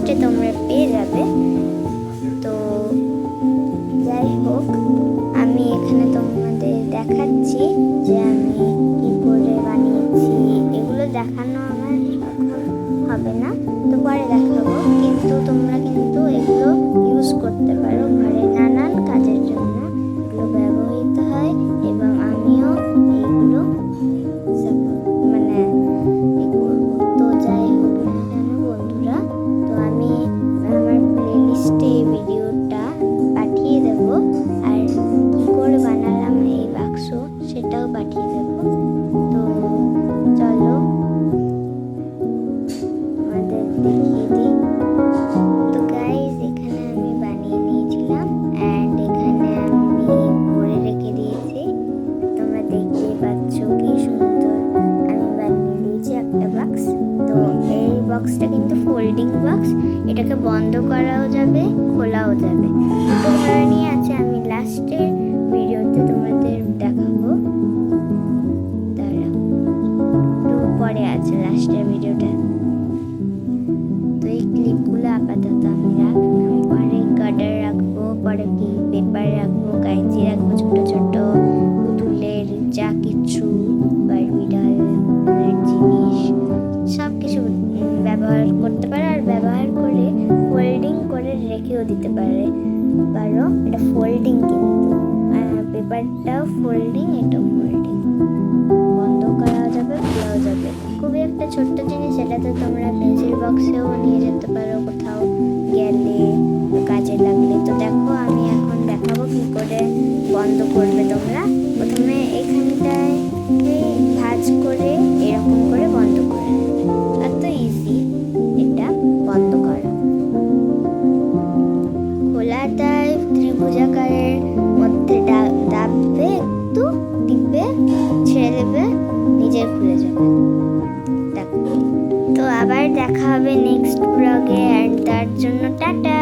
লিস্টে তোমরা পেয়ে যাবে। তো যাই হোক, আমি এখানে তোমাদের দেখাচ্ছি যে আমি কি করে বানিয়েছি। এগুলো দেখানো আমার এখন হবে না, তো পরে দেখাবো। কিন্তু তোমরা কিন্তু এগুলো ইউজ করতে পারো ঘরে নানান কাজের জন্য, এগুলো ব্যবহৃত হয়। এবং আমিও এইগুলো মানে করবো। তো যাই হোক না কেন বন্ধুরা, তো আমি আমার প্লে লিস্টে এই ভিডিওটা পাঠিয়ে দেব, আর কি করে বানালাম এই বাক্স সেটাও পাঠিয়ে দেব। তো চলো আমাদের দেখিয়ে দিই। তো গাইজ, এখানে আমি বানিয়ে নিয়েছিলাম অ্যান্ড এখানে আমি ভরে রেখে দিয়েছি। তোমরা দেখতেই পাচ্ছ কি সুন্দর আমি বানিয়ে দিয়েছি একটা বক্স। তো এই বক্সটা কিন্তু ফোল্ডিং বক্স, এটাকে বন্ধ করাও যাবে, খোলাও যাবে, দুটো ধরনই আছে। আমি লাস্টের ভিডিওতে তোমাদের দেখাবো, দাঁড়াও একটু পরে আছে লাস্টের ভিডিওটা। তো এই ক্লিপগুলো আপাতত আমি রাখলাম, পরে গার্ডার রাখবো, পরে কি পেপার রাখবো, কাঁচি রাখবো, ছোট ছোট পুতুলের যা কিছু বারবি ডলের জিনিস সব কিছু ব্যবহার করতে পারো। আর ব্যবহার করে ফোল্ডিং করে রেখেও দিতে পারো। এটা ফোল্ডিং, কিন্তু পেপারটাও ফোল্ডিং, এটাও ফোল্ডিং, বন্ধ করা যাবে, খোলাও যাবে। খুবই একটা ছোট্ট জিনিস। এটাতে তোমরা পেন্সিল বক্সেও নিয়ে যেতে পারো, কোথাও গেলে কাজে লাগলে। তো দেখো, আমি এখন দেখাবো কি করে বন্ধ করবে তোমরা। প্রথমে এখানটায় ভাঁজ করে এরকম করে বন্ধ করে নেবে। এত ইজি এটা বন্ধ করা। খোলাটায় ত্রিভুজাকারের মধ্যে দাববে, একটু টিপে ছেড়ে দেবে, নিজে খুলে যাবে। দেখো, তো আবার দেখা হবে নেক্সট ব্লগে, আর তার জন্য টাটা।